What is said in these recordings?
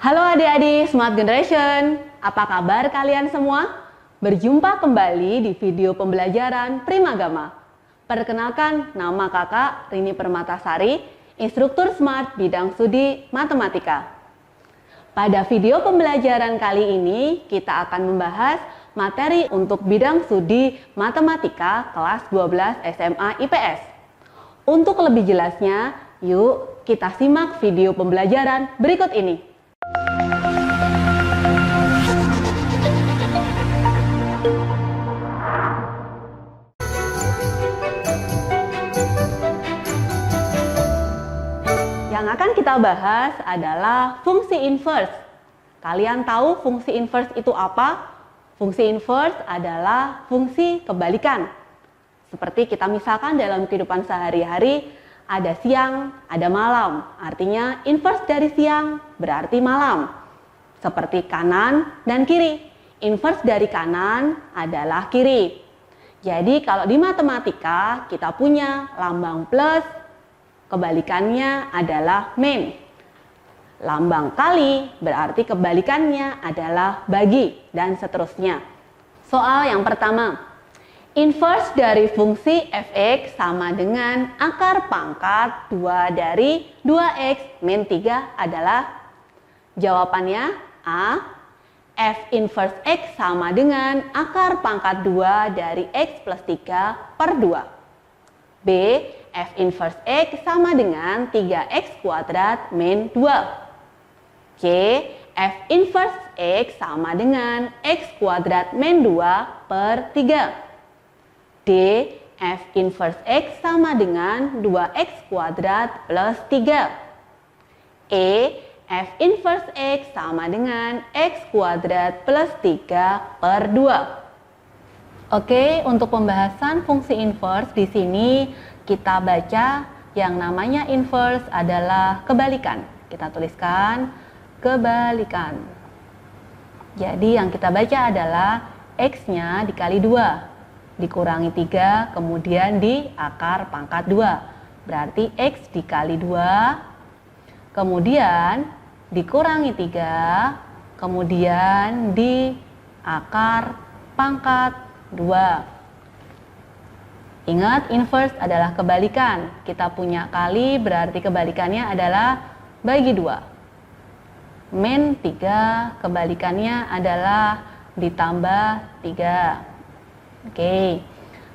Halo adik-adik Smart Generation, apa kabar kalian semua? Berjumpa kembali di video pembelajaran Primagama. Perkenalkan, nama kakak Rini Permatasari, instruktur Smart bidang studi matematika. Pada video pembelajaran kali ini, kita akan membahas materi untuk bidang studi matematika kelas 12 SMA IPS. Untuk lebih jelasnya, yuk kita simak video pembelajaran berikut ini. Yang akan kita bahas adalah fungsi inverse. Kalian tahu fungsi inverse itu apa? Fungsi inverse adalah fungsi kebalikan. Seperti kita misalkan dalam kehidupan sehari-hari, ada siang, ada malam. Artinya inverse dari siang berarti malam. Seperti kanan dan kiri. Inverse dari kanan adalah kiri. Jadi kalau di matematika kita punya lambang plus, kebalikannya adalah min. Lambang kali berarti kebalikannya adalah bagi, dan seterusnya. Soal yang pertama, inverse dari fungsi fx sama dengan akar pangkat 2 dari 2x min 3 adalah? Jawabannya A. F inverse x sama dengan akar pangkat 2 dari x plus 3 per 2. B. F inverse x sama dengan 3x kuadrat min 2. C. F inverse x sama dengan x kuadrat min 2 per 3. D. F inverse x sama dengan 2x kuadrat plus 3. E. F inverse x sama dengan x kuadrat plus 3 per 2. Oke, untuk pembahasan fungsi inverse di sini kita baca yang namanya inverse adalah kebalikan. Kita tuliskan kebalikan. Jadi yang kita baca adalah x-nya dikali 2, dikurangi 3, kemudian di akar pangkat 2. Berarti x dikali 2, kemudian dikurangi 3, kemudian di akar pangkat 2. Ingat, inverse adalah kebalikan. Kita punya kali berarti kebalikannya adalah bagi 2. Min 3 kebalikannya adalah ditambah 3. Oke.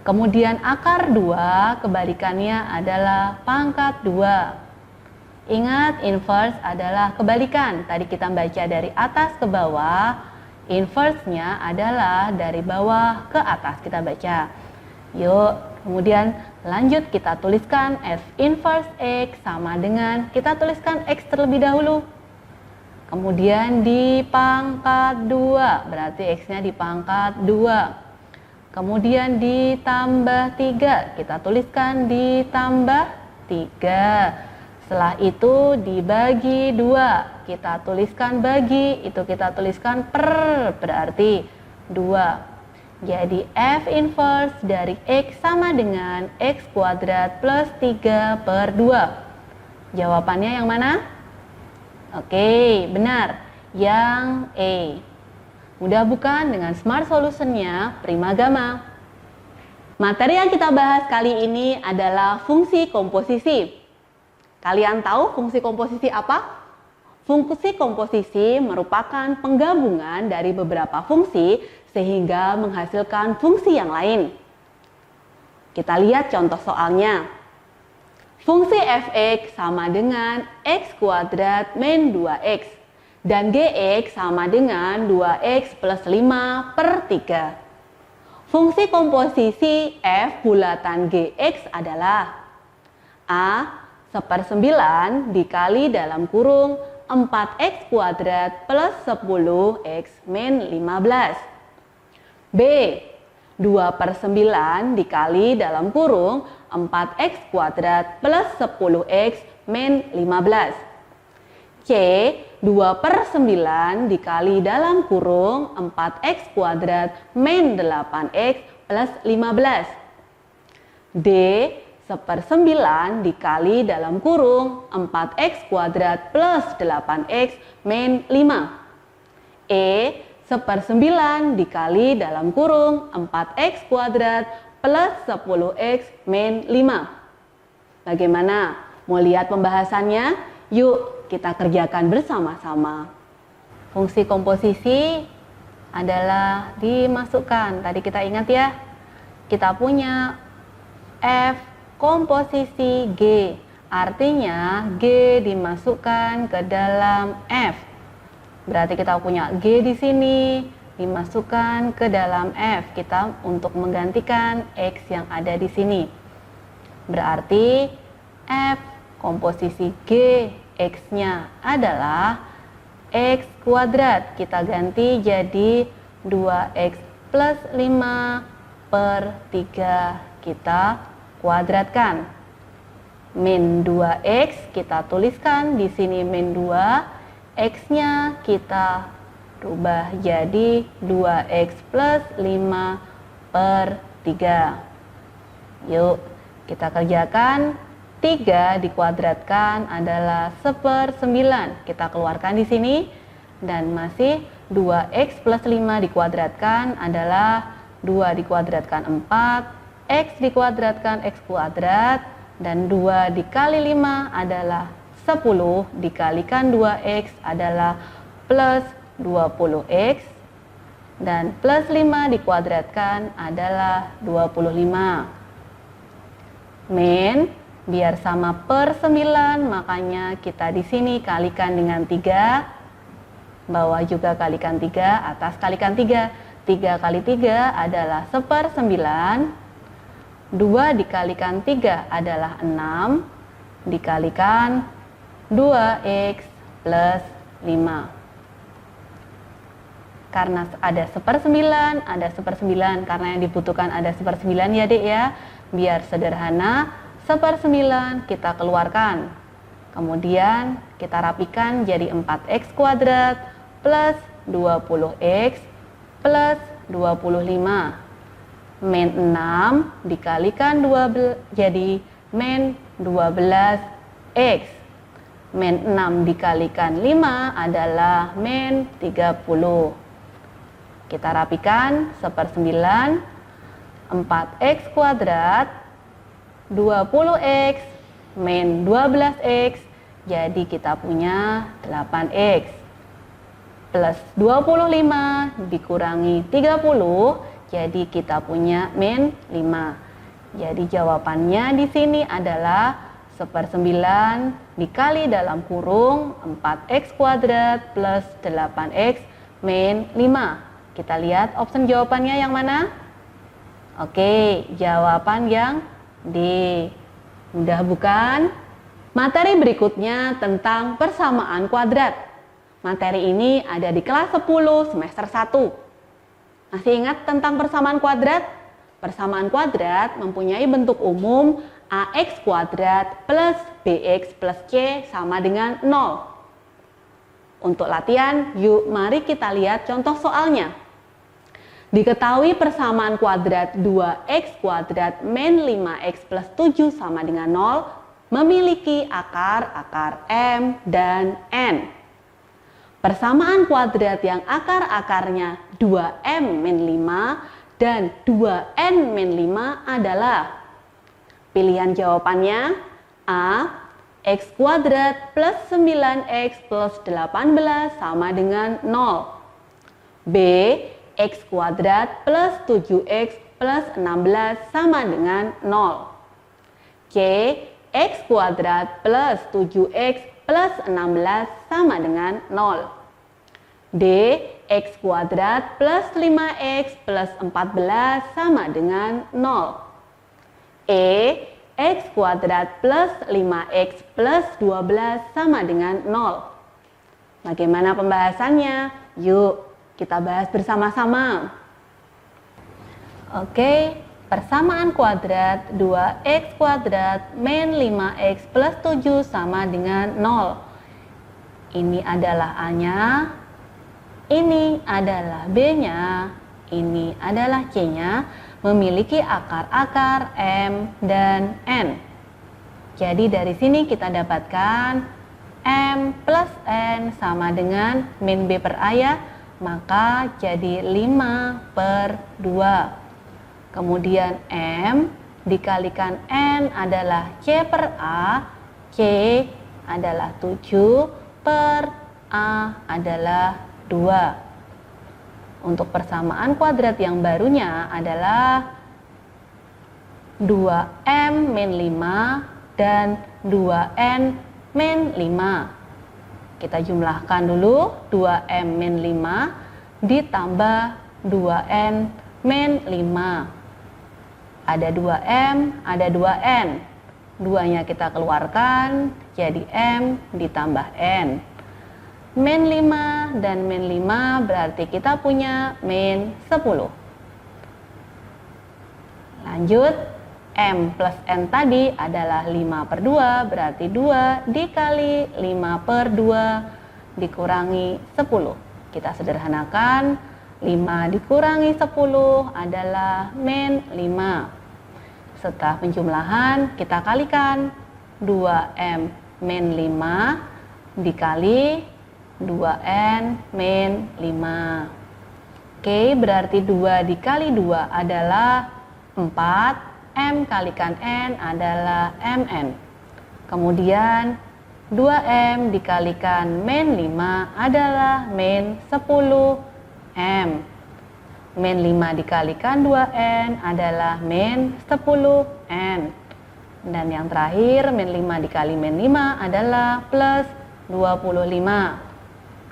Kemudian akar 2 kebalikannya adalah pangkat 2. Ingat, inverse adalah kebalikan. Tadi kita baca dari atas ke bawah. Inverse-nya adalah dari bawah ke atas. Kita baca. Yuk, kemudian lanjut kita tuliskan F inverse X sama dengan, kita tuliskan X terlebih dahulu. Kemudian di pangkat 2, berarti X-nya di pangkat 2. Kemudian ditambah 3, kita tuliskan ditambah 3. Setelah itu dibagi 2, kita tuliskan bagi, itu kita tuliskan per, berarti 2. Jadi F inverse dari X sama dengan X kuadrat plus 3 per 2. Jawabannya yang mana? Oke, benar. Yang E. Mudah bukan dengan Smart Solution-nya Primagama? Materi yang kita bahas kali ini adalah fungsi komposisi. Kalian tahu fungsi komposisi apa? Fungsi komposisi merupakan penggabungan dari beberapa fungsi sehingga menghasilkan fungsi yang lain. Kita lihat contoh soalnya. Fungsi fx sama dengan x kuadrat min 2x dan gx sama dengan 2x plus 5 per 3. Fungsi komposisi f bulatan gx adalah A. 1/9 dikali dalam kurung 4x kuadrat plus 10x min 15. B. 2/9 dikali dalam kurung 4x kuadrat plus 10x min 15. C. 2/9 dikali dalam kurung 4x kuadrat min 8x plus 15. D. 1/9 dikali dalam kurung 4x kuadrat plus 8x min 5. E 1/9 dikali dalam kurung 4x kuadrat plus 10x min 5. Bagaimana? Mau lihat pembahasannya? Yuk kita kerjakan bersama-sama. Fungsi komposisi adalah dimasukkan. Tadi kita ingat ya, kita punya F komposisi G. Artinya G dimasukkan ke dalam F. Berarti kita punya G di sini dimasukkan ke dalam F. Kita untuk menggantikan X yang ada di sini. Berarti F komposisi G X-nya adalah X kuadrat. Kita ganti jadi 2X plus 5/3 kita kuadratkan. Min 2X kita tuliskan di sini min 2. X-nya kita rubah jadi 2X plus 5/3. Yuk kita kerjakan. 3 dikuadratkan adalah 1/9. Kita keluarkan di sini. Dan masih 2X plus 5 dikuadratkan adalah 2 dikuadratkan 4. X dikuadratkan X kuadrat. Dan 2 dikali 5 adalah 10 dikalikan 2X adalah plus 20X. Dan plus 5 dikuadratkan adalah 25. Min, biar sama per 9, makanya kita di sini kalikan dengan 3. Bawah juga kalikan 3, atas kalikan 3. 3 kali 3 adalah 1/9. 2 dikalikan 3 adalah 6. Dikalikan 2X plus 5. Karena ada 1/9, ada 1/9. Karena yang dibutuhkan ada 1/9 ya dek ya. Biar sederhana, 1/9 kita keluarkan. Kemudian kita rapikan jadi 4X kuadrat plus 20X plus 25. Min 6 dikalikan 12 jadi min 12X. Min 6 dikalikan 5 adalah min 30. Kita rapikan 1/9, 4X kuadrat, 20X, min 12X, jadi kita punya 8X. Plus 25 dikurangi 30, jadi kita punya min 5. Jadi jawabannya di sini adalah 1/9 dikali dalam kurung 4X kuadrat plus 8X min 5. Kita lihat opsi jawabannya yang mana? Oke, jawaban yang D. Mudah bukan? Materi berikutnya tentang persamaan kuadrat. Materi ini ada di kelas 10 semester 1. Masih ingat tentang persamaan kuadrat? Persamaan kuadrat mempunyai bentuk umum AX kuadrat plus BX plus C sama dengan 0. Untuk latihan, yuk mari kita lihat contoh soalnya. Diketahui persamaan kuadrat 2X kuadrat min 5X plus 7 sama dengan 0 memiliki akar M dan N. Persamaan kuadrat yang akar-akarnya 2M min 5 dan 2N min 5 adalah, pilihan jawabannya A. X kuadrat plus 9X plus 18 sama dengan 0. B. X kuadrat plus 7X plus 16 sama dengan 0. C. X kuadrat plus 7X plus 16 sama dengan 0. D. X kuadrat plus 5X plus 14 sama dengan 0. E. X kuadrat plus 5X plus 12 sama dengan 0. Bagaimana pembahasannya? Yuk kita bahas bersama-sama. Oke, persamaan kuadrat 2X kuadrat min 5X plus 7 sama dengan 0. Ini adalah A-nya, ini adalah B-nya, ini adalah C-nya. memiliki akar-akar M dan N. Jadi dari sini kita dapatkan M plus N sama dengan min B per A ya, maka jadi 5/2. Kemudian M dikalikan N adalah C per A, C adalah 7 per A adalah 2. Untuk persamaan kuadrat yang barunya adalah 2M min 5 dan 2N min 5. Kita jumlahkan dulu 2M min 5 ditambah 2N min 5. Ada 2M, ada 2N. 2-nya kita keluarkan, jadi M ditambah N. Min 5 dan min 5 berarti kita punya min 10. Lanjut, M plus N tadi adalah 5/2, berarti 2 dikali 5/2 dikurangi 10. Kita sederhanakan, 5 dikurangi 10 adalah min 5. Setelah penjumlahan, kita kalikan 2M min 5 dikali 2N min 5. Oke, berarti 2 dikali 2 adalah 4. M kalikan N adalah MN. Kemudian 2M dikalikan min 5 adalah min 10M. Min 5 dikalikan 2N adalah min 10N. Dan yang terakhir, min 5 dikali min 5 adalah plus 25.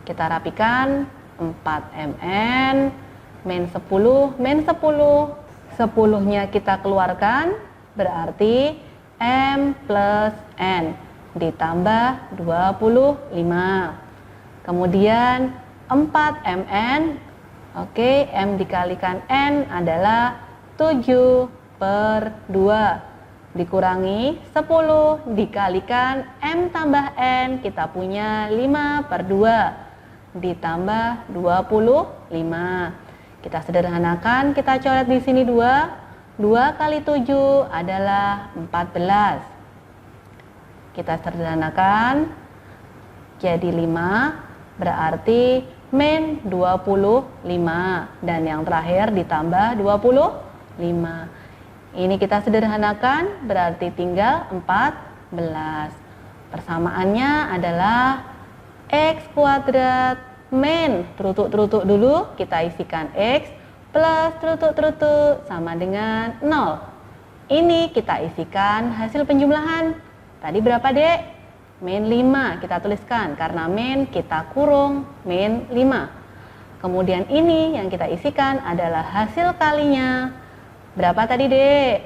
Kita rapikan 4MN min 10 min 10. 10-nya kita keluarkan, berarti M plus N ditambah 25. Kemudian 4MN, oke, M dikalikan N adalah 7/2 dikurangi 10 dikalikan M tambah N, kita punya 5/2 ditambah 25. Kita sederhanakan, kita coret di sini 2. 2 kali 7 adalah 14. Kita sederhanakan, jadi 5 berarti min 25. Dan yang terakhir ditambah 25. Ini kita sederhanakan, berarti tinggal 14. Persamaannya adalah X kuadrat min terutuk-terutuk dulu, kita isikan X plus terutuk-terutuk sama dengan 0. Ini kita isikan hasil penjumlahan. Tadi berapa, Dek? Min 5 kita tuliskan, karena min kita kurung min 5. Kemudian ini yang kita isikan adalah hasil kalinya. Berapa tadi, Dek?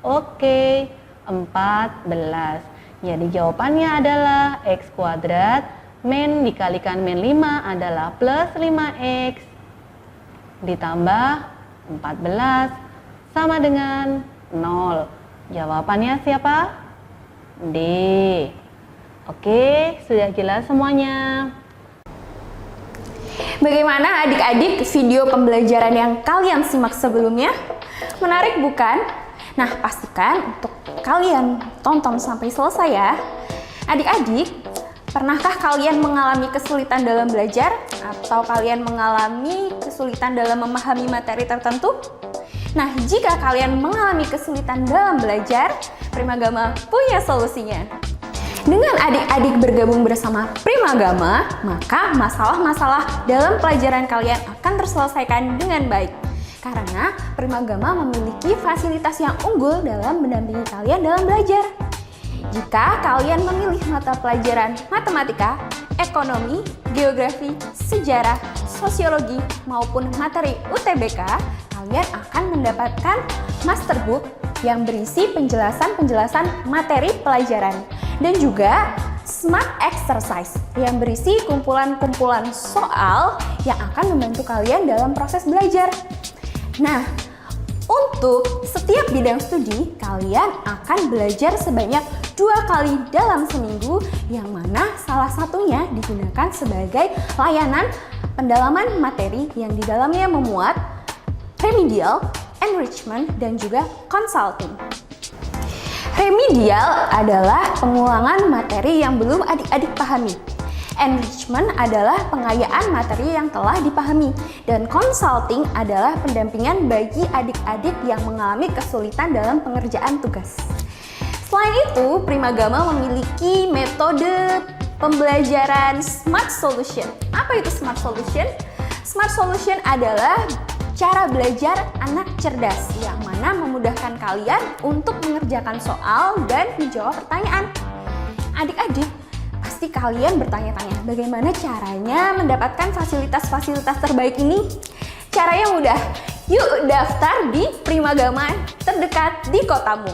Oke, 14. Jadi jawabannya adalah X kuadrat min dikalikan min 5 adalah plus 5X ditambah 14 sama dengan 0. Jawabannya siapa? D. Oke, sudah jelas semuanya. Bagaimana adik-adik video pembelajaran yang kalian simak sebelumnya? Menarik bukan? Nah, pastikan untuk kalian tonton sampai selesai ya. Adik-adik, pernahkah kalian mengalami kesulitan dalam belajar atau kalian mengalami kesulitan dalam memahami materi tertentu? Nah, jika kalian mengalami kesulitan dalam belajar, Primagama punya solusinya. Dengan adik-adik bergabung bersama Primagama, maka masalah-masalah dalam pelajaran kalian akan terselesaikan dengan baik. Karena Primagama memiliki fasilitas yang unggul dalam mendampingi kalian dalam belajar. Jika kalian memilih mata pelajaran matematika, ekonomi, geografi, sejarah, sosiologi, maupun materi UTBK, kalian akan mendapatkan masterbook yang berisi penjelasan-penjelasan materi pelajaran dan juga smart exercise yang berisi kumpulan-kumpulan soal yang akan membantu kalian dalam proses belajar. Nah, untuk setiap bidang studi, kalian akan belajar sebanyak 2 kali dalam seminggu, yang mana salah satunya digunakan sebagai layanan pendalaman materi yang di dalamnya memuat remedial, enrichment, dan juga consulting. Remedial adalah pengulangan materi yang belum adik-adik pahami. Enrichment adalah pengayaan materi yang telah dipahami, dan consulting adalah pendampingan bagi adik-adik yang mengalami kesulitan dalam pengerjaan tugas. Selain itu, Primagama memiliki metode pembelajaran Smart Solution. Apa itu Smart Solution? Smart Solution adalah cara belajar anak cerdas yang mana memudahkan kalian untuk mengerjakan soal dan menjawab pertanyaan. Adik-adik, pasti kalian bertanya-tanya bagaimana caranya mendapatkan fasilitas-fasilitas terbaik ini? Caranya mudah, yuk daftar di Primagama terdekat di kotamu.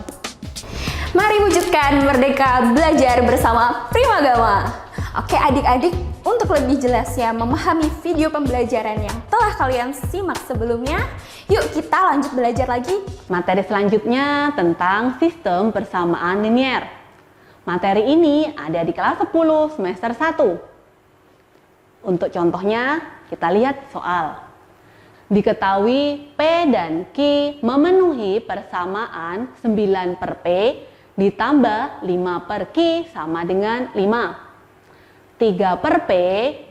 Mari wujudkan merdeka belajar bersama Primagama. Oke adik-adik, untuk lebih jelasnya memahami video pembelajaran yang telah kalian simak sebelumnya, yuk kita lanjut belajar lagi. Materi selanjutnya tentang sistem persamaan linier. Materi ini ada di kelas 10 semester 1. Untuk contohnya, kita lihat soal. Diketahui P dan Q memenuhi persamaan 9 per P ditambah 5 per Q sama dengan 5. 3 per P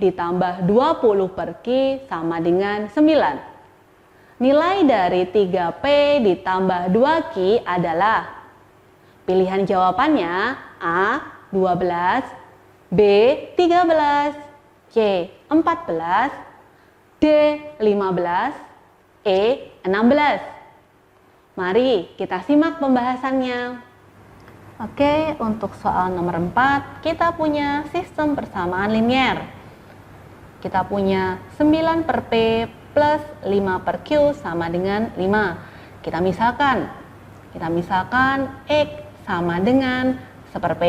ditambah 20 per Q sama dengan 9. Nilai dari 3P ditambah 2Q adalah, pilihan jawabannya A 12, B 13, C 14, D 15, E 16. Mari kita simak pembahasannya. Oke, untuk soal nomor 4, kita punya sistem persamaan linier. Kita punya 9 per P plus 5 per Q sama dengan 5. Kita misalkan X sama dengan 1 per P.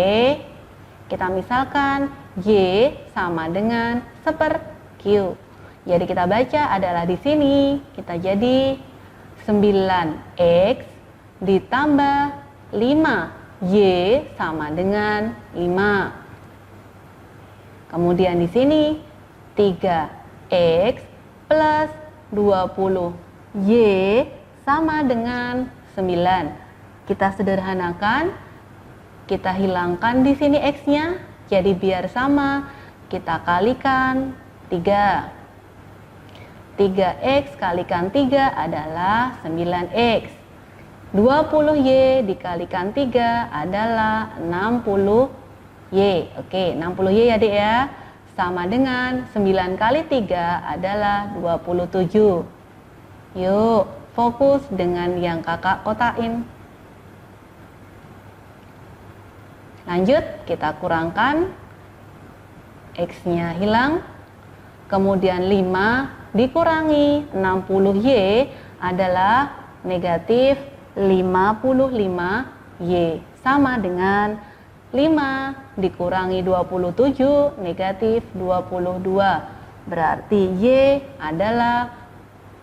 Kita misalkan Y sama dengan 1 per Q. Jadi kita baca adalah di sini, kita jadi 9X ditambah 5Y sama dengan 5. Kemudian di sini 3X plus 20Y sama dengan 9. Kita sederhanakan, kita hilangkan di sini X-nya, jadi biar sama, kita kalikan 3. 3X kalikan 3 adalah 9X. 20Y dikalikan 3 adalah 60Y. Oke, 60Y ya Dek ya. Sama dengan 9 kali 3 adalah 27. Yuk, fokus dengan yang kakak kotakin. Lanjut, kita kurangkan. X-nya hilang. Kemudian 5 dikurangi 60Y adalah negatif 55Y sama dengan 5 dikurangi 27 negatif 22. Berarti Y adalah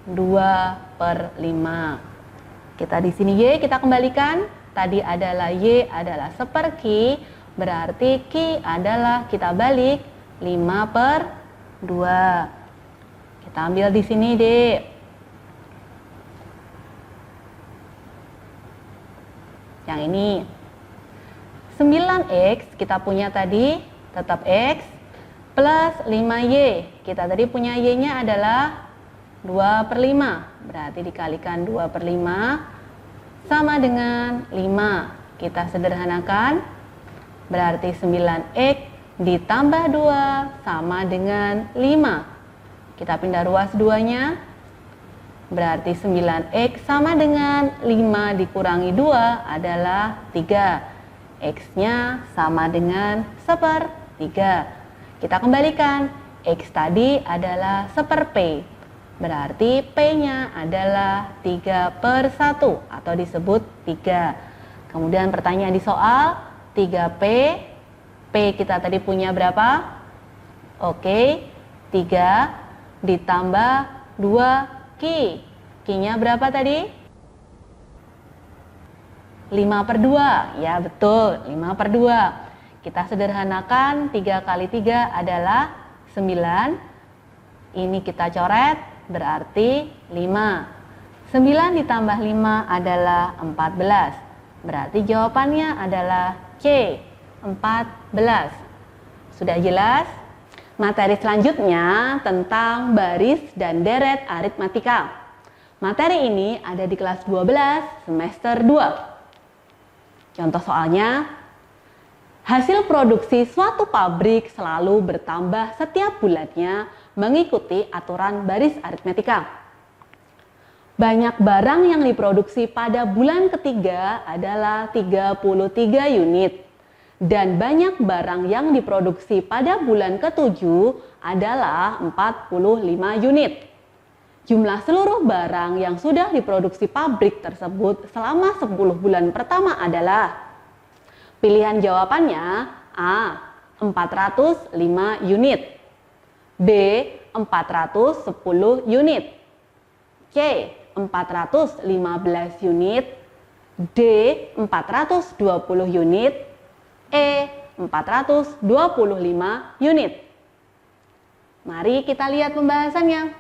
2 per 5. Kita di sini Y kita kembalikan. Tadi adalah Y adalah 1 per Q. Berarti Q adalah kita balik 5 per 2. Kita ambil di sini Dek. Yang ini 9X kita punya tadi tetap X plus 5Y. Kita tadi punya Y-nya adalah 2 per 5. Berarti dikalikan 2 per 5 sama dengan 5. Kita sederhanakan. Berarti 9X ditambah 2 sama dengan 5. Kita pindah ruas 2-nya. Berarti 9X sama dengan 5 dikurangi 2 adalah 3. X-nya sama dengan 1 per 3. Kita kembalikan. X tadi adalah 1 per P. Berarti P-nya adalah 3 per 1 atau disebut 3. Kemudian pertanyaan di soal 3P. P kita tadi punya berapa? Oke, 3 ditambah 2 Q. Q-nya berapa tadi? 5 per 2. Ya betul, 5 per 2. Kita sederhanakan, 3 kali 3 adalah 9. Ini kita coret, berarti 5. 9 ditambah 5 adalah 14. Berarti jawabannya adalah C, 14. Sudah jelas? Materi selanjutnya tentang baris dan deret aritmatika. Materi ini ada di kelas 12 semester 2. Contoh soalnya, hasil produksi suatu pabrik selalu bertambah setiap bulannya mengikuti aturan baris aritmatika. Banyak barang yang diproduksi pada bulan ketiga adalah 33 unit. Dan banyak barang yang diproduksi pada bulan ketujuh adalah 45 unit. Jumlah seluruh barang yang sudah diproduksi pabrik tersebut selama 10 bulan pertama adalah, pilihan jawabannya A, 405 unit, B, 410 unit, C, 415 unit, D, 420 unit, E, 425 unit. Mari kita lihat pembahasannya.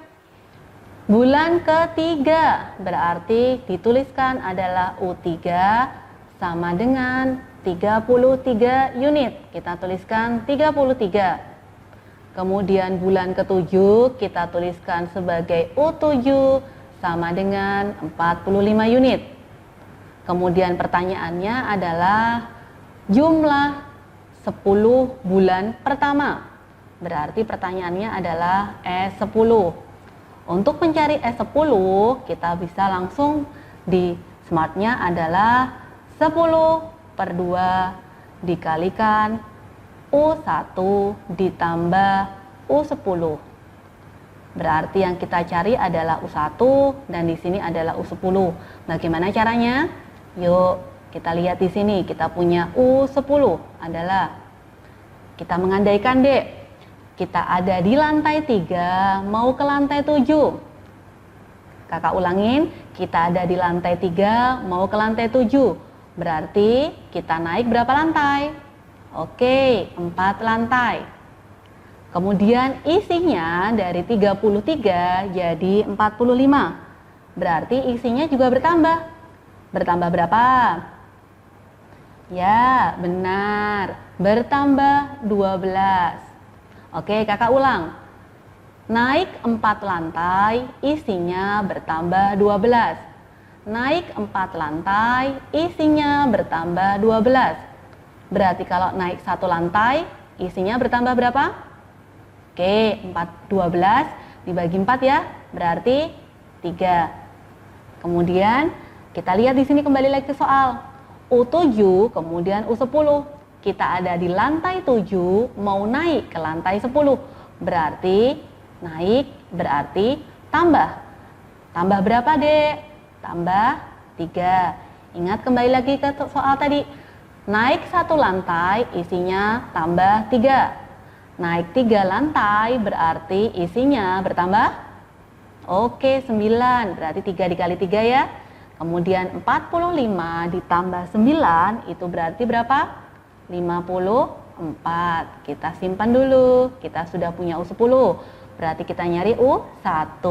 Bulan ketiga berarti dituliskan adalah U3 sama dengan 33 unit. Kita tuliskan 33. Kemudian bulan ketujuh kita tuliskan sebagai U7 sama dengan 45 unit. Kemudian pertanyaannya adalah jumlah 10 bulan pertama. Berarti pertanyaannya adalah E10. Untuk mencari E10, kita bisa langsung di smartnya adalah 10/2 dikalikan U1 ditambah U10. Berarti yang kita cari adalah U1 dan di sini adalah U10. Bagaimana caranya? Yuk, kita lihat di sini. Kita punya U10 adalah, kita mengandaikan Dek, kita ada di lantai 3 mau ke lantai 7. Kakak ulangin, kita ada di lantai 3 mau ke lantai 7. Berarti kita naik berapa lantai? Oke, 4 lantai. Kemudian isinya dari 33 jadi 45. Berarti isinya juga bertambah. Bertambah berapa? Ya, benar. Bertambah 12. Oke, kakak ulang. Naik 4 lantai, isinya bertambah 12. Naik 4 lantai, isinya bertambah 12. Berarti kalau naik 1 lantai, isinya bertambah berapa? Oke, 12 dibagi 4 ya, berarti 3. Kemudian kita lihat di sini kembali lagi ke soal. U7 kemudian U10. Kita ada di lantai 7 mau naik ke lantai 10. Berarti naik berarti tambah. Tambah berapa, Dek? Tambah 3. Ingat kembali lagi ke soal tadi. Naik 1 lantai isinya tambah 3. Naik 3 lantai berarti isinya bertambah? Oke, 9. Berarti 3 dikali 3 ya. Kemudian 45 ditambah 9 itu berarti berapa? 54. Kita simpan dulu. Kita sudah punya U10. Berarti kita nyari U1.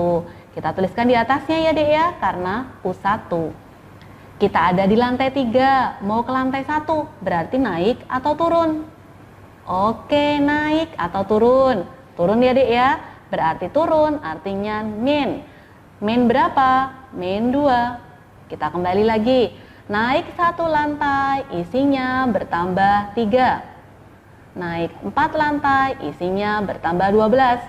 Kita tuliskan di atasnya ya Dek ya, karena U1. Kita ada di lantai 3, mau ke lantai 1. Berarti naik atau turun? Oke, naik atau turun? Turun ya Dek ya. Berarti turun, artinya min. Min berapa? Min 2. Kita kembali lagi. Naik 1 lantai, isinya bertambah 3. Naik 4 lantai, isinya bertambah 12.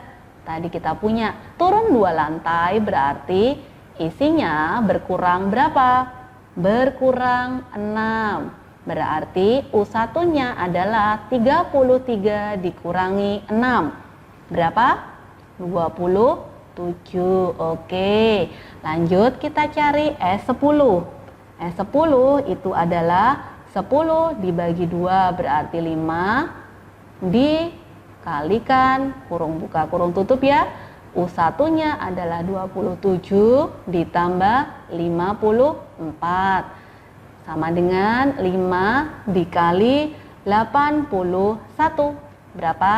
Tadi kita punya turun 2 lantai, berarti isinya berkurang berapa? Berkurang 6. Berarti U1-nya adalah 33 dikurangi 6. Berapa? 27. Oke, lanjut kita cari S10. S10 itu adalah 10 dibagi 2 berarti 5 dikalikan kurung buka kurung tutup ya. U1-nya adalah 27 ditambah 54. Sama dengan 5 dikali 81. Berapa?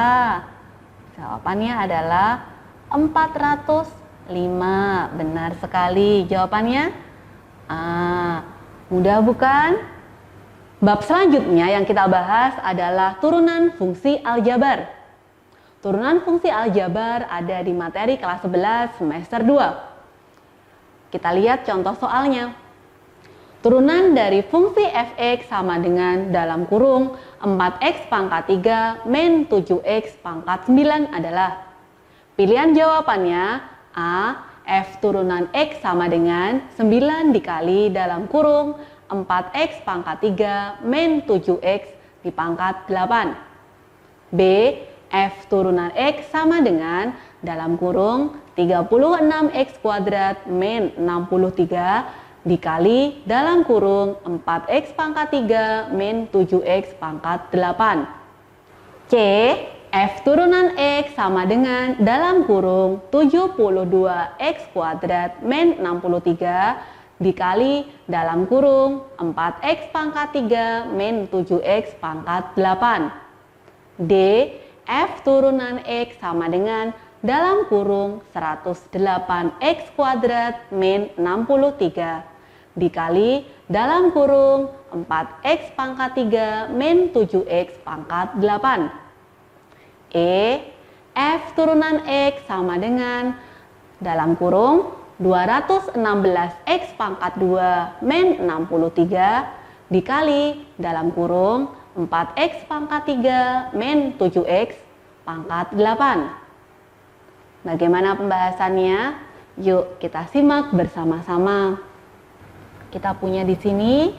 Jawabannya adalah 415. 5. Benar sekali jawabannya. Mudah bukan? Bab selanjutnya yang kita bahas adalah turunan fungsi aljabar. Turunan fungsi aljabar ada di materi kelas 11 semester 2. Kita lihat contoh soalnya. Turunan dari fungsi fx sama dengan dalam kurung 4x pangkat 3 min 7x pangkat 9 adalah. Pilihan jawabannya A. F turunan X sama dengan 9 dikali dalam kurung 4X pangkat 3 min 7X di pangkat 8. B. F turunan X sama dengan dalam kurung 36X kuadrat min 63 dikali dalam kurung 4X pangkat 3 min 7X pangkat 8. C. F turunan X sama dengan dalam kurung 72X kuadrat min 63 dikali dalam kurung 4X pangkat 3 min 7X pangkat 8. D. F turunan X sama dengan dalam kurung 108X kuadrat min 63 dikali dalam kurung 4X pangkat 3 min 7X pangkat 8. E. F turunan X sama dengan dalam kurung 216X pangkat 2 min 63 dikali dalam kurung 4X pangkat 3 min 7X pangkat 8. Bagaimana pembahasannya? Yuk kita simak bersama-sama. Kita punya di sini,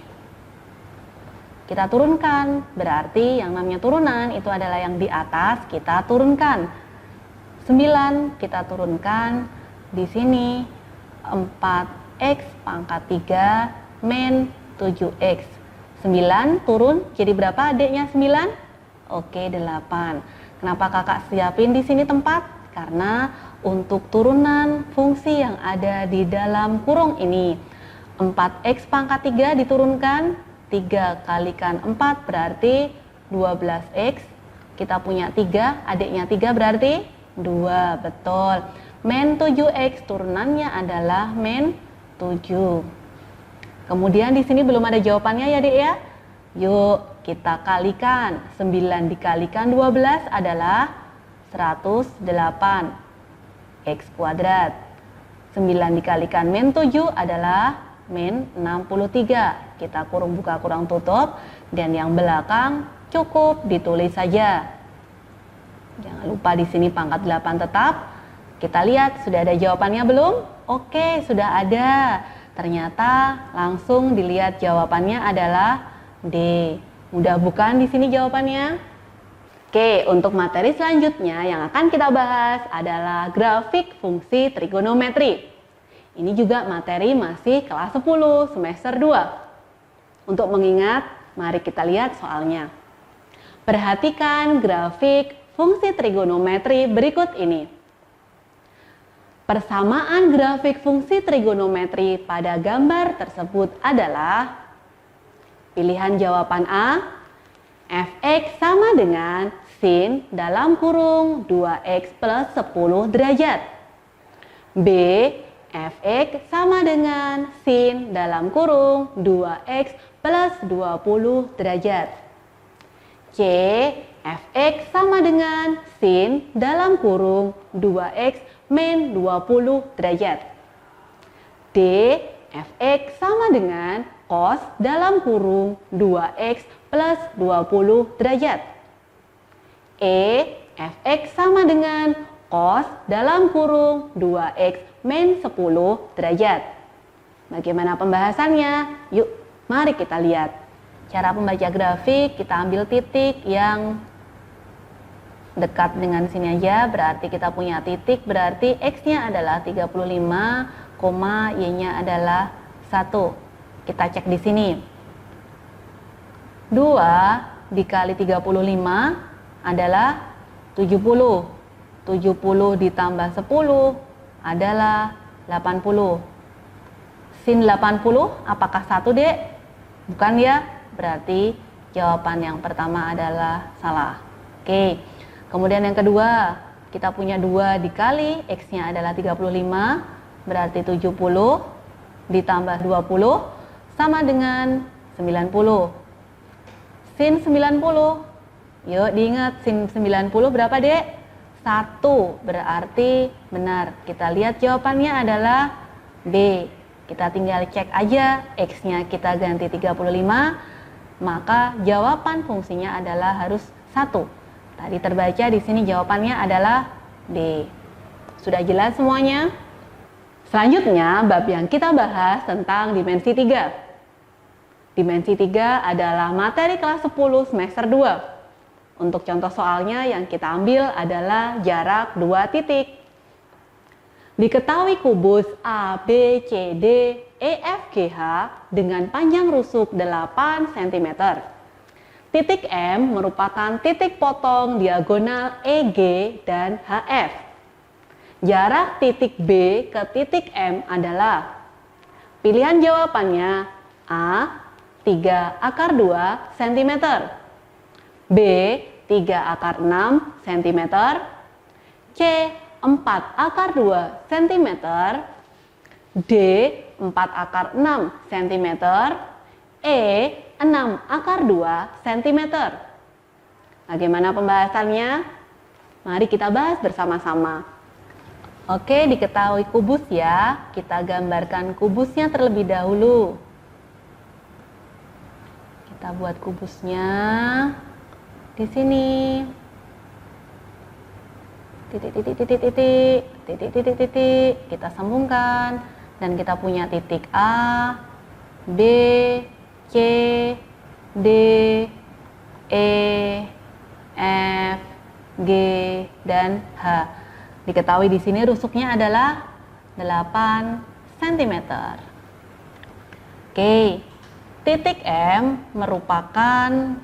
kita turunkan, berarti yang namanya turunan itu adalah yang di atas kita turunkan. 9 kita turunkan di sini 4x pangkat 3 min 7x. 9 turun jadi berapa adiknya 9? Oke, 8. Kenapa kakak siapin di sini tempat? Karena untuk turunan fungsi yang ada di dalam kurung ini 4x pangkat 3 diturunkan 3 kalikan 4 berarti 12x. Kita punya 3, adiknya 3 berarti 2, betul. Min 7x turunannya adalah min 7. Kemudian di sini belum ada jawabannya ya, Dek ya. Yuk kita kalikan. 9 dikalikan 12 adalah 108 x kuadrat. 9 dikalikan min 7 adalah min 63. Kita kurung buka kurang tutup, dan yang belakang cukup ditulis saja. Jangan lupa di sini pangkat 8 tetap. Kita lihat sudah ada jawabannya belum? Oke, sudah ada. Ternyata langsung dilihat jawabannya adalah D. Mudah bukan di sini jawabannya? Oke, untuk materi selanjutnya yang akan kita bahas adalah grafik fungsi trigonometri. Ini juga materi masih kelas 10 semester 2. Untuk mengingat, mari kita lihat soalnya. Perhatikan grafik fungsi trigonometri berikut ini. Persamaan grafik fungsi trigonometri pada gambar tersebut adalah pilihan jawaban A, fx sama dengan sin dalam kurung 2x plus 10 derajat. B, fx sama dengan sin dalam kurung 2x plus 20 derajat. C, fx sama dengan sin dalam kurung 2x min 20 derajat. D, fx sama dengan cos dalam kurung 2x plus 20 derajat. E, fx sama dengan cos dalam kurung 2x min 10 derajat. Bagaimana pembahasannya? Yuk, mari kita lihat. Cara membaca grafik, kita ambil titik yang dekat dengan sini aja, berarti kita punya titik, berarti X-nya adalah 35, Y-nya adalah 1. Kita cek di sini. 2 dikali 35 adalah 70. 70 ditambah 10 adalah 80. Sin 80 apakah 1, Dek? Bukan ya? Berarti jawaban yang pertama adalah salah. Oke. Kemudian yang kedua, kita punya 2 dikali X-nya adalah 35, berarti 70 ditambah 20 sama dengan 90. Sin 90. Yuk diingat, sin 90 berapa, Dek? 1. Berarti benar. Kita lihat jawabannya adalah B. Kita tinggal cek aja, X-nya kita ganti 35, maka jawaban fungsinya adalah harus 1. Tadi terbaca di sini jawabannya adalah D. Sudah jelas semuanya? Selanjutnya, bab yang kita bahas tentang dimensi 3. Dimensi 3 adalah materi kelas 10 semester 2. Untuk contoh soalnya yang kita ambil adalah jarak 2 titik. Diketahui kubus A, B, C, D, E, F, G, H dengan panjang rusuk 8 cm. Titik M merupakan titik potong diagonal EG dan HF. Jarak titik B ke titik M adalah, pilihan jawabannya A. 3 akar 2 cm, B. 3 akar 6 cm, C. 4 akar 2 cm, D. 4 akar 6 cm, E. 6 akar 2 cm. Bagaimana pembahasannya? Mari kita bahas bersama-sama. Oke, diketahui kubus ya. Kita gambarkan kubusnya terlebih dahulu. Kita buat kubusnya di sini. Titik. Kita sambungkan dan kita punya titik A, B, C, D, E, F, G, dan H. Diketahui di sini rusuknya adalah 8 cm. Oke, titik M merupakan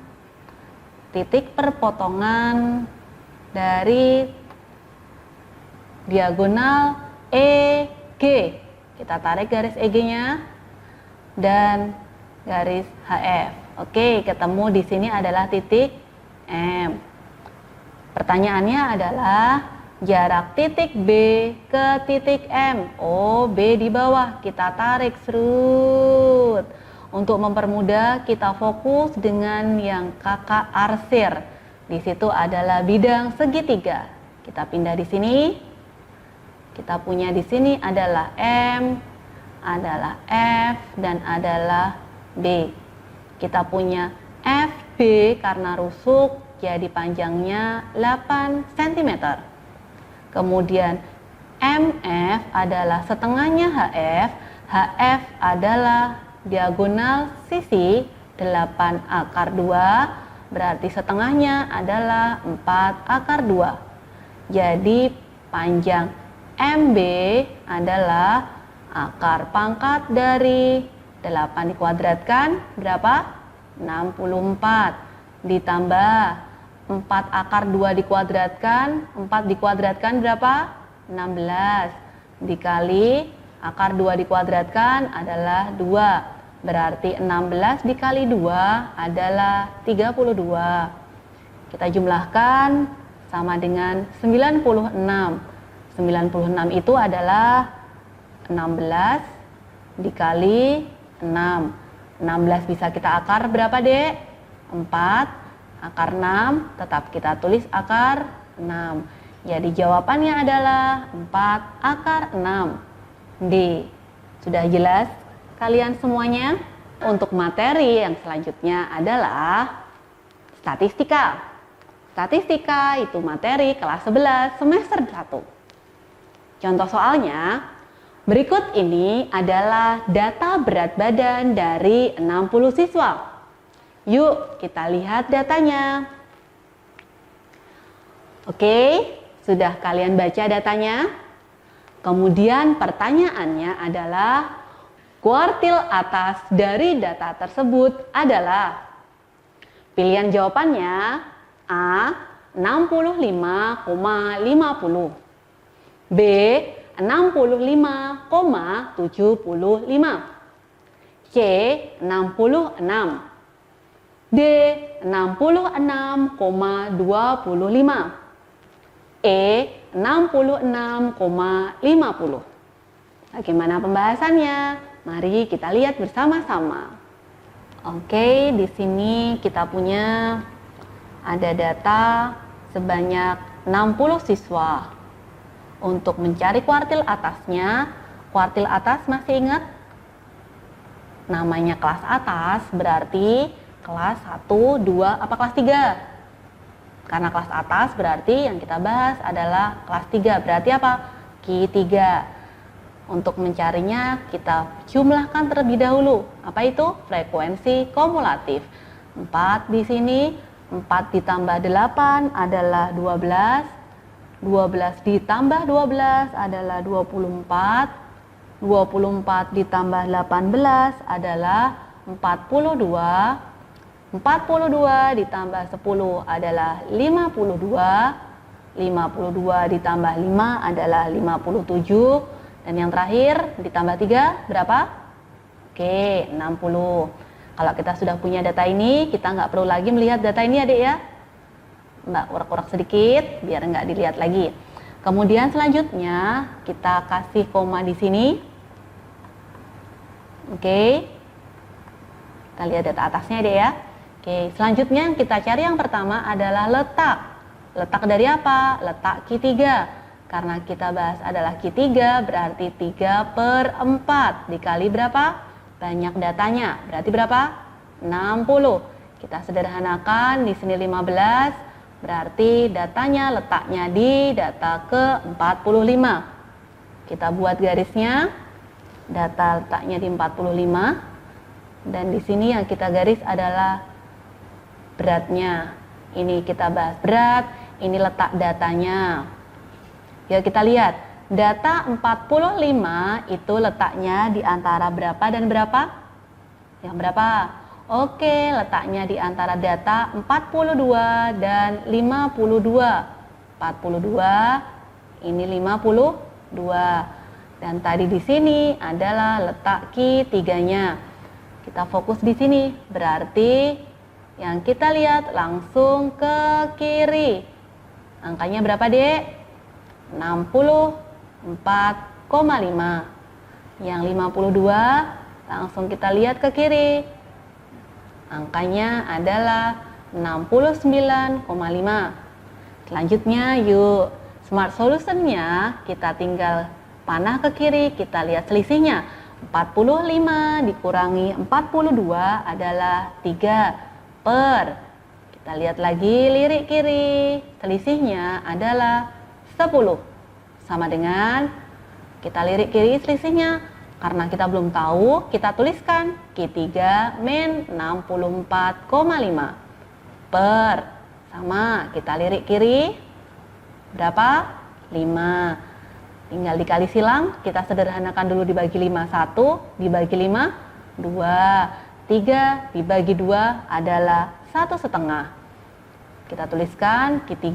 titik perpotongan dari diagonal EG. Kita tarik garis EG-nya dan garis HF. Oke, ketemu di sini adalah titik M. Pertanyaannya adalah jarak titik B ke titik M. Oh, B di bawah. Kita tarik serut. Untuk mempermudah, kita fokus dengan yang kakak arsir. Di situ adalah bidang segitiga. Kita pindah di sini. Kita punya di sini adalah M, adalah F, dan adalah B. Kita punya FB karena rusuk, jadi panjangnya 8 cm. Kemudian MF adalah setengahnya HF, HF adalah diagonal sisi 8 akar 2, berarti setengahnya adalah 4 akar 2. Jadi panjang MB adalah akar pangkat dari 8 dikuadratkan berapa? 64 ditambah 4 akar 2 dikuadratkan, 4 dikuadratkan berapa? 16 dikali akar 2 dikuadratkan adalah 2, berarti 16 dikali 2 adalah 32. Kita jumlahkan sama dengan 96. 96 itu adalah 16 dikali 6. 16 bisa kita akar berapa, Dek? 4. Akar 6 tetap kita tulis akar 6. Jadi jawabannya adalah 4 akar 6. D. Sudah jelas kalian semuanya? Untuk materi yang selanjutnya adalah statistika. Statistika itu materi kelas 11 semester 1. Contoh soalnya, berikut ini adalah data berat badan dari 60 siswa. Yuk kita lihat datanya. Oke, sudah kalian baca datanya? Kemudian pertanyaannya adalah, kuartil atas dari data tersebut adalah, pilihan jawabannya A. 65,50, B. 65,75, C. 66, D. 66,25, E. 66,50. Bagaimana pembahasannya? Mari kita lihat bersama-sama. Oke, di sini kita punya ada data sebanyak 60 siswa. Untuk mencari kuartil atasnya, kuartil atas masih ingat? Namanya kelas atas, berarti kelas 1, 2, apa kelas 3? Karena kelas atas berarti yang kita bahas adalah kelas 3. Berarti apa? Q3. Untuk mencarinya kita jumlahkan terlebih dahulu. Apa itu? Frekuensi kumulatif. 4 di sini, 4 ditambah 8 adalah 12. 12 ditambah 12 adalah 24. 24 ditambah 18 adalah 42. 42 ditambah 10 adalah 52. 52 ditambah 5 adalah 57. Dan yang terakhir ditambah 3 berapa? Oke, 60. Kalau kita sudah punya data ini, kita nggak perlu lagi melihat data ini adik ya. Mbak urak-urak sedikit biar nggak dilihat lagi. Kemudian selanjutnya kita kasih koma di sini. Oke. Kita lihat data atasnya adik ya. Oke, selanjutnya kita cari yang pertama adalah letak. Letak dari apa? Letak Q3. Karena kita bahas adalah Q3, berarti 3/4 dikali berapa? Banyak datanya. Berarti berapa? 60. Kita sederhanakan di sini 15, berarti datanya letaknya di data ke-45. Kita buat garisnya. Data letaknya di 45. Dan di sini yang kita garis adalah beratnya. Ini kita bahas berat, ini letak datanya. Ya, kita lihat, data 45 itu letaknya di antara berapa dan berapa? Yang berapa? Oke, letaknya di antara data 42 dan 52. 42, ini 52. Dan tadi di sini adalah letak Q3-nya. Kita fokus di sini, berarti yang kita lihat langsung ke kiri. Angkanya berapa, Dek? 64,5. Yang 52 langsung kita lihat ke kiri. Angkanya adalah 69,5. Selanjutnya yuk, smart solutionnya kita tinggal panah ke kiri, kita lihat selisihnya. 45 dikurangi 42 adalah 3 per. Kita lihat lagi lirik kiri, selisihnya adalah 10. Sama dengan kita lirik kiri selisihnya. Karena kita belum tahu, kita tuliskan Q3 min 64,5 per. Sama, kita lirik kiri berapa? 5. Tinggal dikali silang, kita sederhanakan dulu dibagi 5, 1, dibagi 5, 2, 3, dibagi 2 adalah 1,5. Kita tuliskan Q3.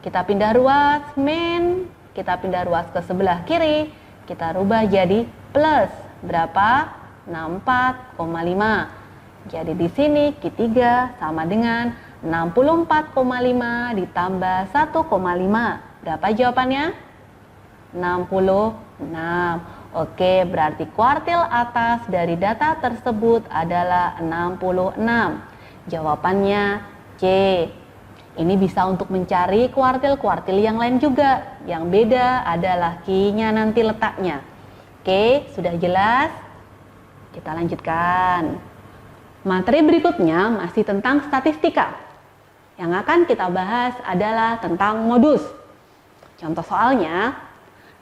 Kita pindah ruas, min, kita pindah ruas ke sebelah kiri, kita rubah jadi plus, berapa? 64,5. Jadi di sini Q3 sama dengan 64,5 ditambah 1,5. Berapa jawabannya? 66. Oke, berarti kuartil atas dari data tersebut adalah 66. Jawabannya C. Ini bisa untuk mencari kuartil-kuartil yang lain juga. Yang beda adalah Q-nya nanti letaknya. Oke, sudah jelas? Kita lanjutkan. Materi berikutnya masih tentang statistika. Yang akan kita bahas adalah tentang modus. Contoh soalnya,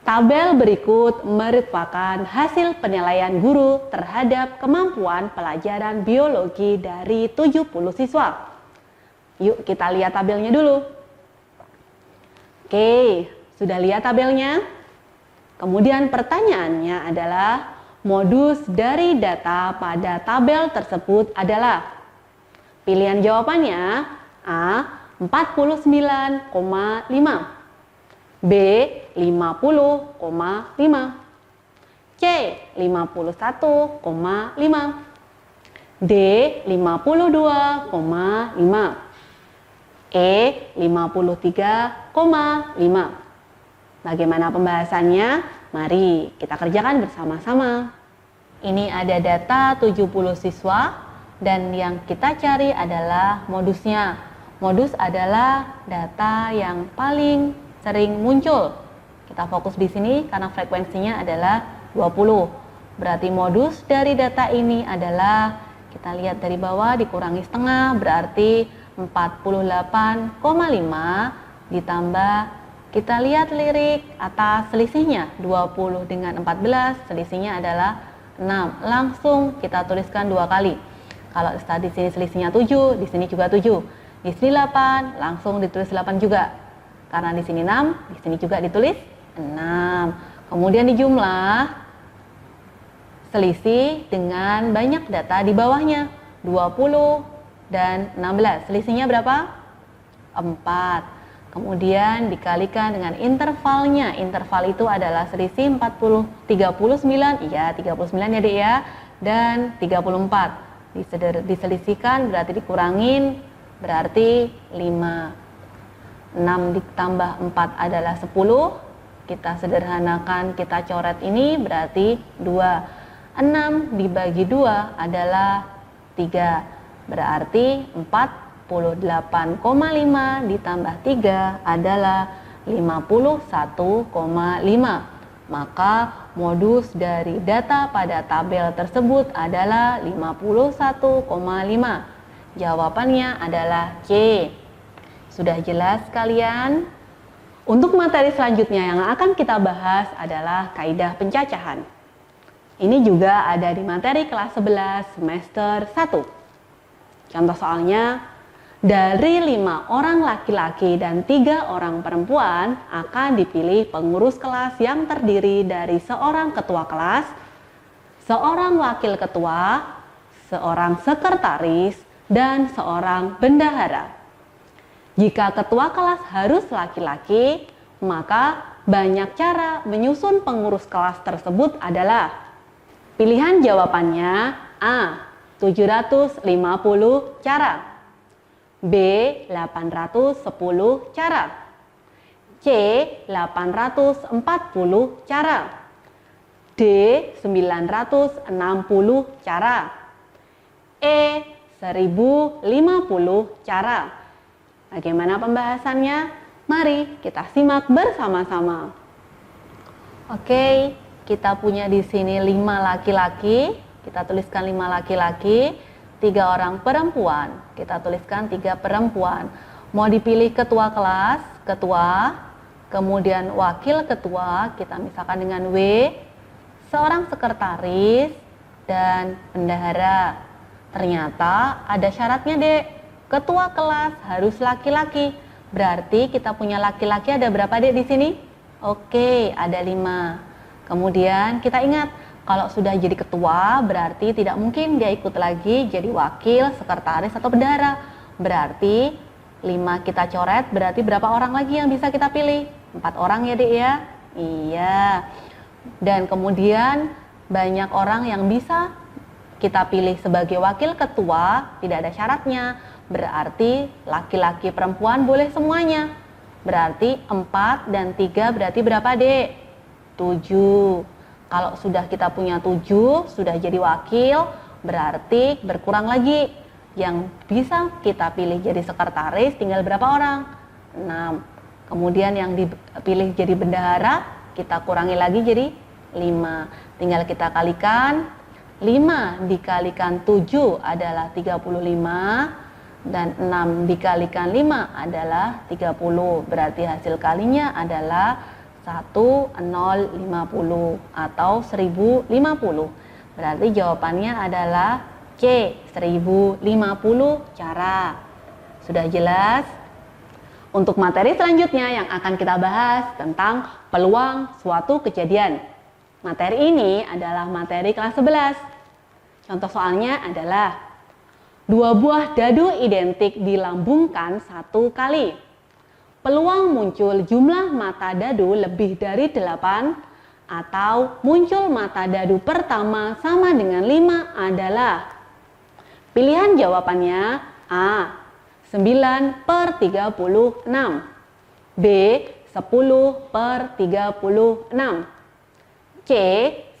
tabel berikut merupakan hasil penilaian guru terhadap kemampuan pelajaran biologi dari 70 siswa. Yuk kita lihat tabelnya dulu. Oke, sudah lihat tabelnya? Kemudian pertanyaannya adalah modus dari data pada tabel tersebut adalah. Pilihan jawabannya A. 49,5, B. 50,5, C. 51,5, D. 52,5, E. 53,5. Bagaimana pembahasannya? Mari kita kerjakan bersama-sama. Ini ada data 70 siswa dan yang kita cari adalah modusnya. Modus adalah data yang paling sering muncul. Kita fokus di sini karena frekuensinya adalah 20. Berarti modus dari data ini adalah, kita lihat dari bawah dikurangi setengah, berarti 48,5 ditambah, kita lihat lirik atas selisihnya 20 dengan 14, selisihnya adalah 6. Langsung kita tuliskan 2 kali. Kalau di sini selisihnya 7, di sini juga 7. Di sini 8, langsung ditulis 8 juga. Karena di sini 6, di sini juga ditulis 6. Kemudian dijumlah selisih dengan banyak data di bawahnya, 20 dan 16. Selisihnya berapa? 4. Kemudian dikalikan dengan intervalnya. Interval itu adalah selisih 39, iya 39 ya Dek ya, dan 34. Diselisihkan berarti dikurangin, berarti 5. 6 ditambah 4 adalah 10. Kita sederhanakan, kita coret ini berarti 2. 6 dibagi 2 adalah 3. Berarti 48,5 ditambah 3 adalah 51,5. Maka modus dari data pada tabel tersebut adalah 51,5. Jawabannya adalah C. Sudah jelas kalian? Untuk materi selanjutnya yang akan kita bahas adalah kaidah pencacahan. Ini juga ada di materi kelas 11 semester 1. Contoh soalnya, dari 5 orang laki-laki dan 3 orang perempuan akan dipilih pengurus kelas yang terdiri dari seorang ketua kelas, seorang wakil ketua, seorang sekretaris, dan seorang bendahara. Jika ketua kelas harus laki-laki, maka banyak cara menyusun pengurus kelas tersebut adalah: pilihan jawabannya A. 750 cara, B. 810 cara, C. 840 cara, D. 960 cara, E. 1050 cara. Bagaimana pembahasannya? Mari kita simak bersama-sama. Oke. Kita punya di sini 5 laki-laki, kita tuliskan 5 laki-laki, 3 orang perempuan, kita tuliskan 3 perempuan. Mau dipilih ketua kelas, ketua, kemudian wakil ketua, kita misalkan dengan W, seorang sekretaris, dan bendahara. Ternyata ada syaratnya Dek, ketua kelas harus laki-laki. Berarti kita punya laki-laki ada berapa Dek di sini? Oke, ada 5. Kemudian kita ingat, kalau sudah jadi ketua berarti tidak mungkin dia ikut lagi jadi wakil, sekretaris, atau bendahara. Berarti 5 kita coret, berarti berapa orang lagi yang bisa kita pilih? 4 orang ya Dek ya? Iya. Dan kemudian banyak orang yang bisa kita pilih sebagai wakil ketua, tidak ada syaratnya. Berarti laki-laki perempuan boleh semuanya. Berarti 4 dan 3 berarti berapa Dek? 7. Kalau sudah kita punya 7, sudah jadi wakil, berarti berkurang lagi. Yang bisa kita pilih jadi sekretaris tinggal berapa orang? 6. Kemudian yang dipilih jadi bendahara, kita kurangi lagi jadi 5. Tinggal kita kalikan. 5 dikalikan 7 adalah 35. Dan 6 dikalikan 5 adalah 30. Berarti hasil kalinya adalah 1050 atau 1050. Berarti jawabannya adalah C, 1050 cara. Sudah jelas? Untuk materi selanjutnya yang akan kita bahas tentang peluang suatu kejadian. Materi ini adalah materi kelas 11. Contoh soalnya adalah 2 buah dadu identik dilambungkan 1 kali. Peluang muncul jumlah mata dadu lebih dari 8 atau muncul mata dadu pertama sama dengan 5 adalah. Pilihan jawabannya A. 9/36, B. 10/36, C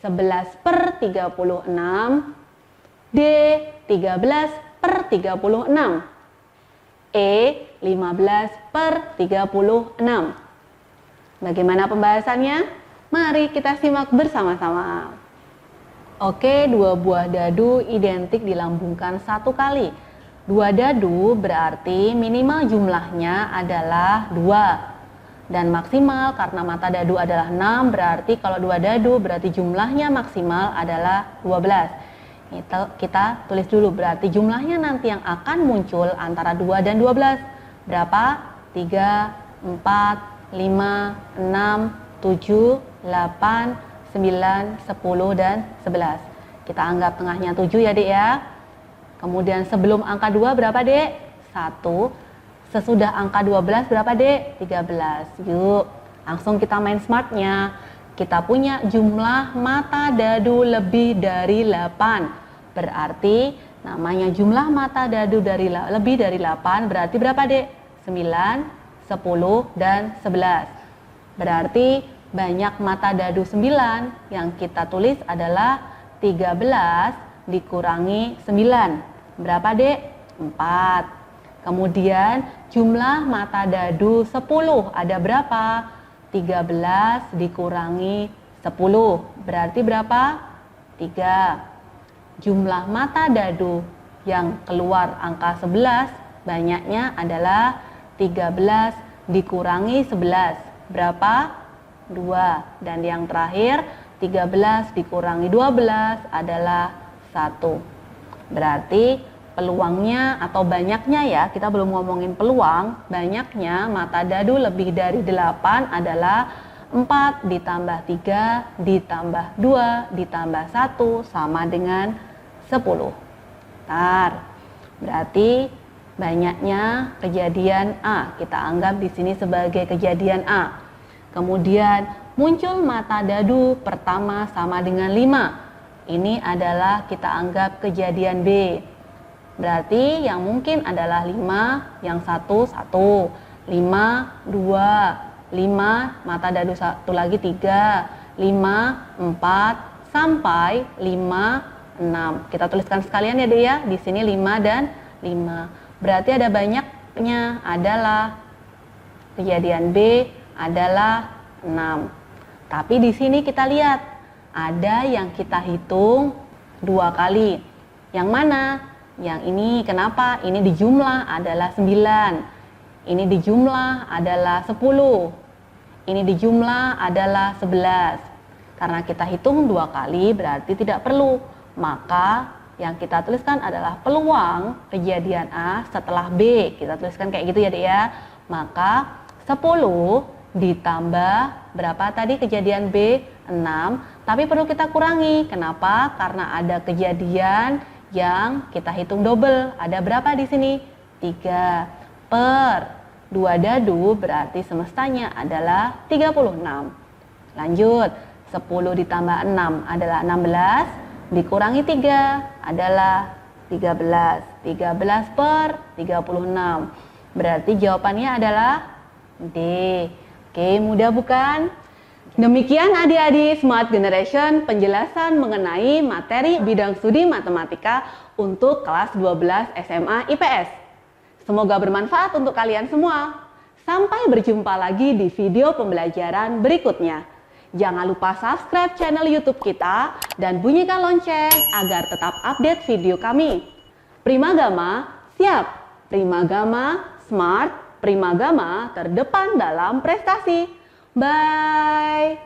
11/36, D 13/36, E 15/36. Bagaimana pembahasannya? Mari kita simak bersama-sama. Oke, dua buah dadu identik dilambungkan satu kali. Dua dadu berarti minimal jumlahnya adalah 2. Dan maksimal karena mata dadu adalah 6, berarti kalau dua dadu berarti jumlahnya maksimal adalah 12. Kita tulis dulu, berarti jumlahnya nanti yang akan muncul antara 2 dan 12. Berapa? 3, 4, 5, 6, 7, 8, 9, 10, dan 11. Kita anggap tengahnya 7 ya dek ya. Kemudian sebelum angka 2 berapa dek? 1. Sesudah angka 12 berapa dek? 13. Yuk, langsung kita main smartnya. Kita punya jumlah mata dadu lebih dari 8. Berarti namanya jumlah mata dadu lebih dari 8 berarti berapa dek? 9, 10, dan 11. Berarti banyak mata dadu 9 yang kita tulis adalah 13 dikurangi 9. Berapa dek? 4. Kemudian jumlah mata dadu 10 ada berapa? 13 dikurangi 10. Berarti berapa? 3. Jumlah mata dadu yang keluar angka 11 banyaknya adalah 13 dikurangi 11. Berapa? 2. Dan yang terakhir 13 dikurangi 12 adalah 1. Berarti peluangnya atau banyaknya ya, kita belum ngomongin peluang, banyaknya mata dadu lebih dari 8 adalah 4 ditambah 3 ditambah 2 ditambah 1 sama dengan 10. Berarti banyaknya kejadian A, kita anggap di sini sebagai kejadian A. Kemudian muncul mata dadu pertama sama dengan 5. Ini adalah kita anggap kejadian B. Berarti yang mungkin adalah 5, yang 1, 1, 5, 2, 5, mata dadu satu lagi 3, 5, 4, sampai 5, 6. Kita tuliskan sekalian ya deh ya, di sini 5 dan 5. Berarti ada banyaknya adalah kejadian B adalah 6. Tapi di sini kita lihat ada yang kita hitung 2 kali. Yang mana? Yang ini kenapa? Ini dijumlah adalah 9. Ini dijumlah adalah 10. Ini dijumlah adalah 11. Karena kita hitung 2 kali berarti tidak perlu. Maka yang kita tuliskan adalah peluang kejadian A setelah B. Kita tuliskan kayak gitu ya dek ya. Maka 10 ditambah berapa tadi kejadian B? 6. Tapi perlu kita kurangi. Kenapa? Karena ada kejadian yang kita hitung double. Ada berapa di sini? 3 per 2 dadu berarti semestanya adalah 36. Lanjut, 10 ditambah 6 adalah 16, dikurangi 3 adalah 13. 13 per 36. Berarti jawabannya adalah D. Oke, mudah bukan? Demikian adik-adik Smart Generation penjelasan mengenai materi bidang studi matematika untuk kelas 12 SMA IPS. Semoga bermanfaat untuk kalian semua. Sampai berjumpa lagi di video pembelajaran berikutnya. Jangan lupa subscribe channel YouTube kita dan bunyikan lonceng agar tetap update video kami. Primagama siap, Primagama smart, Primagama terdepan dalam prestasi. Bye.